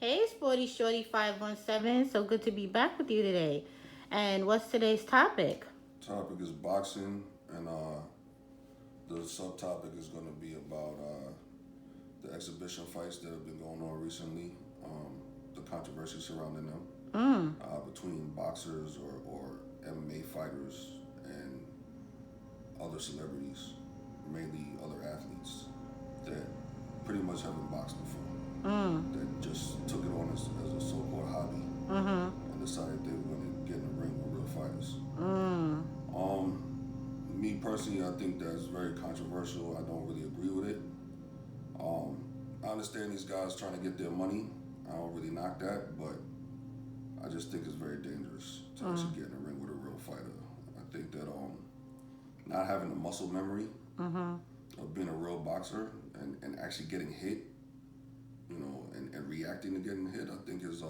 Hey, Sporty Shorty 517. So good to be back with you today. And what's today's topic? Topic is boxing, and the subtopic is going to be about the exhibition fights that have been going on recently, the controversy surrounding them Mm, between boxers or MMA fighters and other celebrities, mainly other athletes that pretty much haven't boxed before, mm, that just took it on as a so-called hobby mm-hmm, and decided they were going to get in the ring with real fighters. mm, Um, Me personally, I think that's very controversial. I don't really agree with it. Um, I understand these guys trying to get their money. I don't really knock that, but I just think it's very dangerous to mm, actually get in the ring with a real fighter. I think that not having the muscle memory mm-hmm. of being a real boxer and actually getting hit, and reacting to getting hit, I think is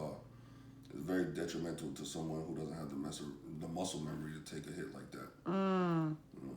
very detrimental to someone who doesn't have the muscle memory to take a hit like that. Mm. You know,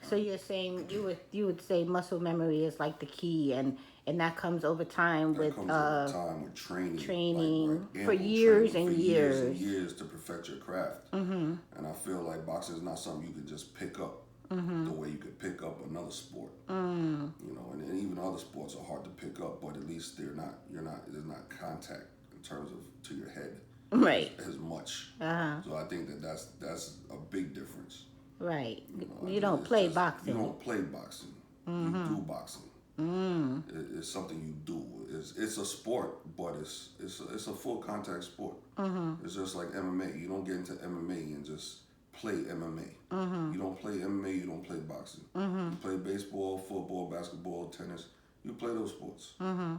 So you're saying you would say muscle memory is like the key, and that comes over time that with comes over time with training, like training for ample years training for and years and years. years to perfect your craft. Mm-hmm. And I feel like boxing is not something you can just pick up Mm-hmm. the way you could pick up another sport. Mm. And even other sports are hard to pick up, but at least there's not contact in terms of to your head Right. as much. Uh-huh. So I think that that's a big difference. Right. I You think don't it's play just you boxing. don't play boxing, you Mm-hmm. do boxing. Mm. It's something you do. It's a sport, but it's a full contact sport. Mm-hmm. It's just like MMA. You don't get into MMA and just play MMA. Mm-hmm. You don't play MMA. You don't play boxing. Mm-hmm. You play baseball, football, basketball, tennis. You play those sports. Mm-hmm.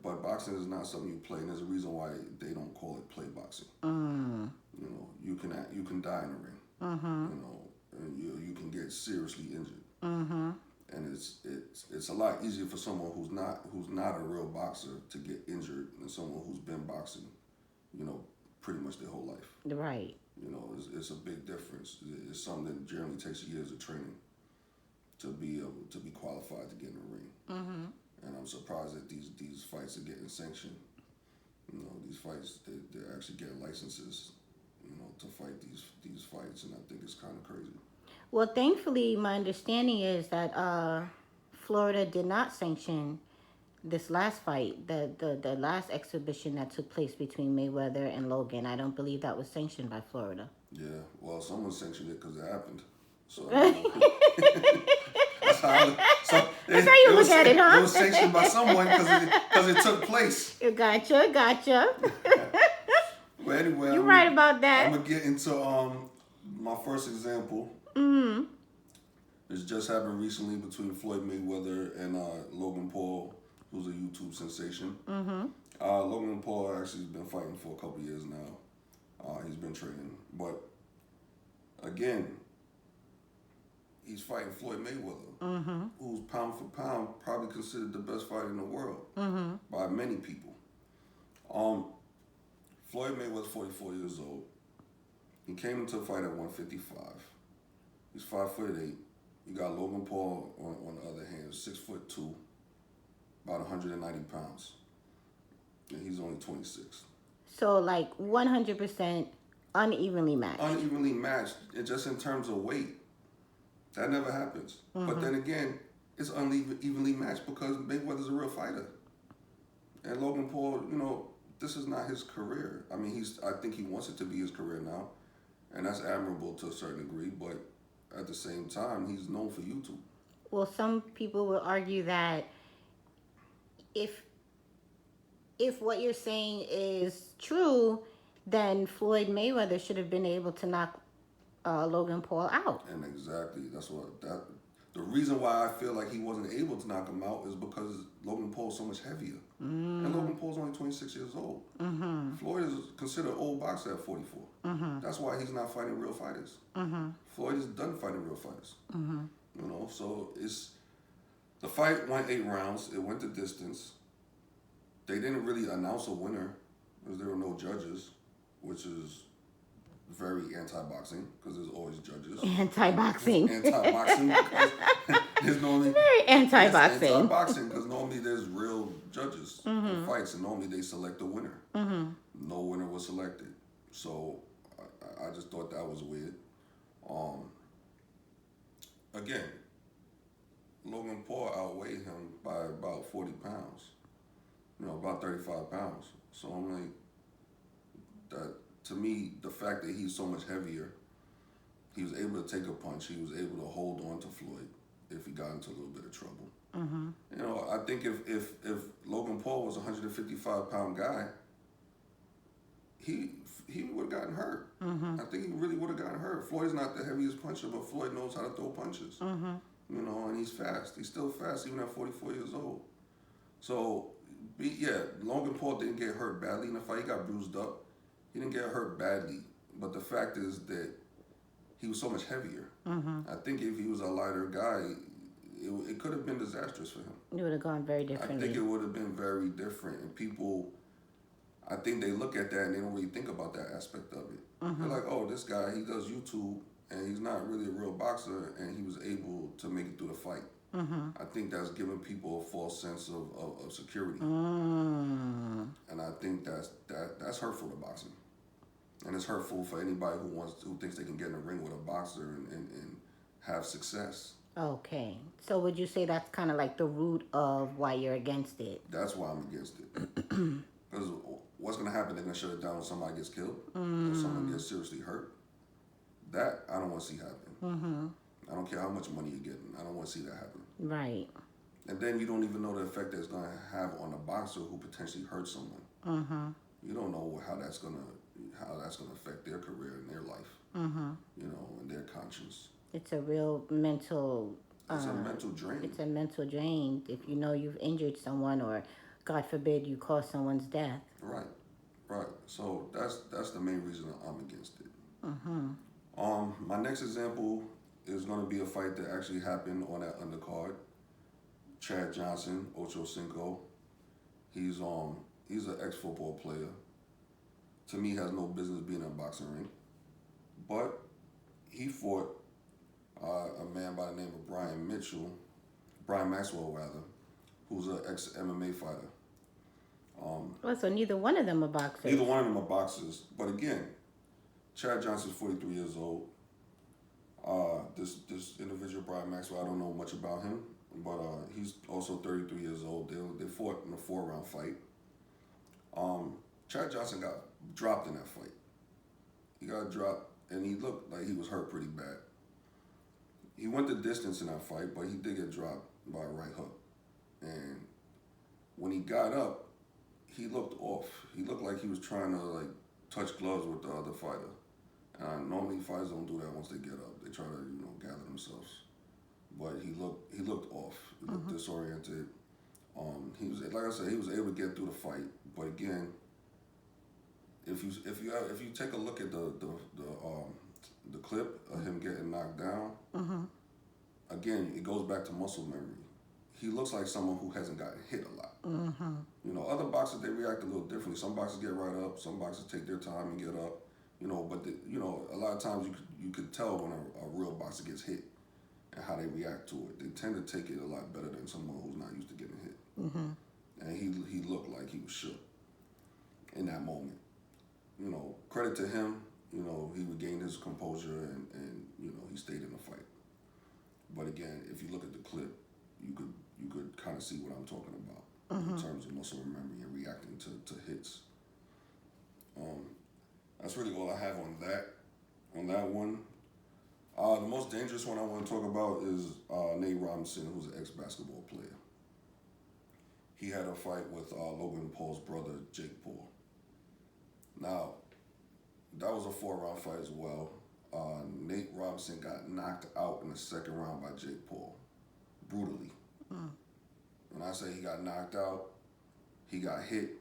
But boxing is not something you play, and there's a reason why they don't call it play boxing. Mm. You can die in the ring. Mm-hmm. And you can get seriously injured. Mm-hmm. And it's a lot easier for someone who's not a real boxer to get injured than someone who's been boxing, you know, pretty much their whole life. Right. It's a big difference. It's something that generally takes years of training to be able to be qualified to get in the ring. Mm-hmm. And I'm surprised that these fights are getting sanctioned. These fights they're actually getting licenses, to fight these fights, and I think it's kind of crazy. Well, thankfully, my understanding is that Florida did not sanction this last fight, the last exhibition that took place between Mayweather and Logan. I don't believe that was sanctioned by Florida. Yeah, well, someone sanctioned it because it happened. So I I mean, that's how. So That's how you look at it, it huh? was sanctioned by someone because it took place. Gotcha. But anyway, You're right about that. I'm gonna get into my first example. Mm. It's just happened recently between Floyd Mayweather and Logan Paul, who's a YouTube sensation. Mm-hmm. Logan Paul actually has been fighting for a couple years now. He's been training, but again, he's fighting Floyd Mayweather, Mm-hmm. who's pound for pound probably considered the best fighter in the world Mm-hmm. by many people. Um, Floyd Mayweather's 44 years old. He came into the fight at 155. He's 5'8". You got Logan Paul on the other hand, 6'2", about 190 pounds, and he's only 26. So like 100% unevenly matched. Unevenly matched, and just in terms of weight, that never happens. But then again, it's unevenly matched because Mayweather's a real fighter, and Logan Paul, this is not his career. I mean, I think he wants it to be his career now, and that's admirable to a certain degree. But at the same time, he's known for YouTube. Well, some people will argue that if what you're saying is true, then Floyd Mayweather should have been able to knock Logan Paul out. And exactly, the reason why I feel like he wasn't able to knock him out is because Logan Paul's so much heavier. And Logan Paul's only 26 years old. Mm-hmm. Floyd is considered an old boxer at 44. Mm-hmm. That's why he's not fighting real fighters. Mm-hmm. Floyd is done fighting real fighters. Mm-hmm. So the fight went 8 rounds. It went the distance. They didn't really announce a winner because there were no judges, which is very anti-boxing because there's always judges. Anti-boxing. Anti-boxing because there's normally Very anti-boxing. Yes, anti-boxing because normally there's real judges in fights, and normally they select a winner. No winner was selected, so I just thought that was weird. Again, Logan Paul outweighed him by about 40 pounds. About 35 pounds. So I'm like, that to me, the fact that he's so much heavier, he was able to take a punch. He was able to hold on to Floyd if he got into a little bit of trouble. I think if Logan Paul was a 155-pound guy, he would have gotten hurt. I think he really would have gotten hurt. Floyd's not the heaviest puncher, but Floyd knows how to throw punches. And he's fast. He's still fast even at 44 years old. So, Logan Paul didn't get hurt badly in the fight. He got bruised up. He didn't get hurt badly. But the fact is that he was so much heavier. I think if he was a lighter guy, it could have been disastrous for him. It would have gone very differently. I think it would have been very different. And people, I think they look at that and they don't really think about that aspect of it. They're like, oh, this guy, he does YouTube and he's not really a real boxer and he was able to make it through the fight. I think that's giving people a false sense of security. And I think that's hurtful to boxing. And it's hurtful for anybody who thinks they can get in a ring with a boxer and have success. Okay. So would you say that's kind of like the root of why you're against it? That's why I'm against it. Because what's going to happen? They're going to shut it down when somebody gets killed or someone gets seriously hurt. That I don't want to see happen. I don't care how much money you're getting. I don't want to see that happen. Right. And then you don't even know the effect that it's going to have on a boxer who potentially hurts someone. You don't know how that's going to affect their career and their life. And their conscience. It's a real mental. It's a mental drain. It's a mental drain if you know you've injured someone or, God forbid, you cause someone's death. Right. So that's the main reason I'm against it. My next example is going to be a fight that actually happened on that undercard. Chad Johnson, Ocho Cinco. He's an ex-football player. To me, has no business being in a boxing ring. But he fought a man by the name of Brian Maxwell, who's an ex-MMA fighter. So neither one of them are boxers. Neither one of them are boxers. But again, Chad Johnson's 43 years old. This individual, Brian Maxwell, I don't know much about him, but he's also 33 years old. They fought in a 4-round fight. Chad Johnson got dropped in that fight. He got dropped, and he looked like he was hurt pretty bad. He went the distance in that fight, but he did get dropped by a right hook. And when he got up, he looked off. He looked like he was trying to touch gloves with the other fighter. Normally fighters don't do that once they get up. They try to gather themselves. But he looked off. He looked disoriented. He was, like I said, he was able to get through the fight. But again, if you take a look at the clip of him getting knocked down, again, it goes back to muscle memory. He looks like someone who hasn't gotten hit a lot. Other boxers, they react a little differently. Some boxers get right up. Some boxers take their time and get up. But a lot of times you could tell when a real boxer gets hit and how they react to it. They tend to take it a lot better than someone who's not used to getting hit. And he looked like he was shook in that moment. Credit to him. He regained his composure and he stayed in the fight. But again, if you look at the clip, you could kind of see what I'm talking about in terms of muscle memory and reacting to hits. That's really all I have on that one. The most dangerous one I want to talk about is Nate Robinson, who's an ex-basketball player. He had a fight with Logan Paul's brother, Jake Paul. Now, that was a 4-round fight as well. Nate Robinson got knocked out in the 2nd round by Jake Paul, brutally. When I say he got knocked out, he got hit,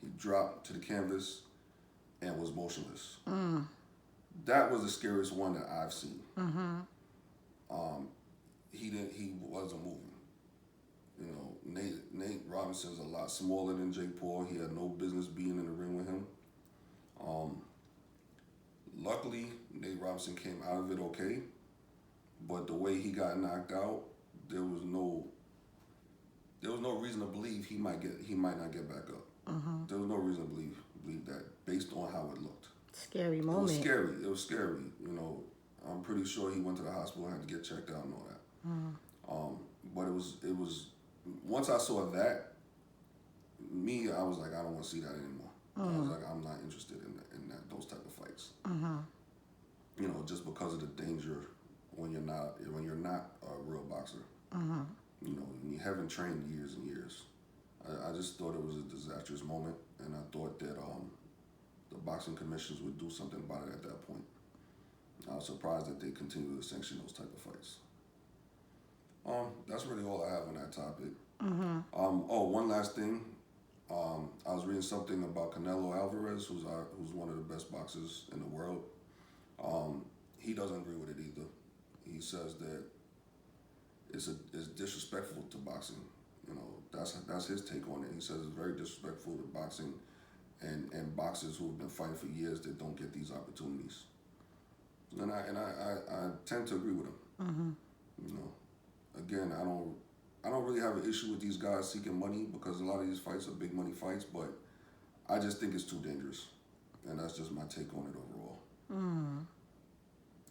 he dropped to the canvas, and was motionless. That was the scariest one that I've seen. He wasn't moving. Nate Robinson's a lot smaller than Jake Paul. He had no business being in the ring with him. luckily, Nate Robinson came out of it okay. But the way he got knocked out, there was no reason to believe he might not get back up. There was no reason to believe that based on how it looked. Scary It moment. was scary. It was scary. You know, I'm pretty sure he went to the hospital and had to get checked out and all that. But it was once I saw that, I was like, I don't want to see that anymore. I was like, I'm not interested in those type of fights. You know, just because of the danger when you're not a real boxer. You know, you haven't trained years and years. I just thought it was a disastrous moment, and I thought that the boxing commissions would do something about it at that point. I was surprised that they continue to sanction those type of fights. That's really all I have on that topic. One last thing. I was reading something about Canelo Alvarez, who's one of the best boxers in the world. He doesn't agree with it either. He says that it's disrespectful to boxing. You know, that's his take on it. He says it's very disrespectful to boxing and boxers who have been fighting for years that don't get these opportunities. And I tend to agree with him. You know, again, I don't really have an issue with these guys seeking money because a lot of these fights are big money fights, but I just think it's too dangerous, and that's just my take on it overall.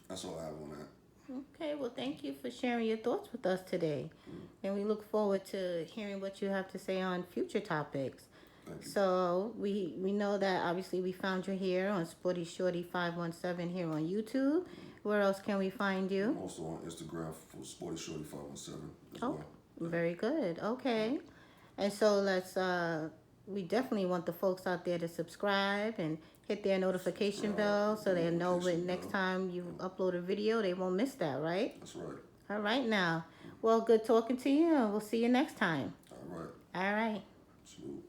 That's all I have on that. Okay, well, thank you for sharing your thoughts with us today. And we look forward to hearing what you have to say on future topics. Thank you. So we know that obviously we found you here on Sporty Shorty 517 here on YouTube. Where else can we find you? I'm also on Instagram for Sporty Shorty 517 as Oh, well. very good. Okay. And so we definitely want the folks out there to subscribe and hit their notification bell so they know when next time you upload a video, they won't miss that, right? That's right. All right now. Well, good talking to you, and we'll see you next time. All right. All right. Salute.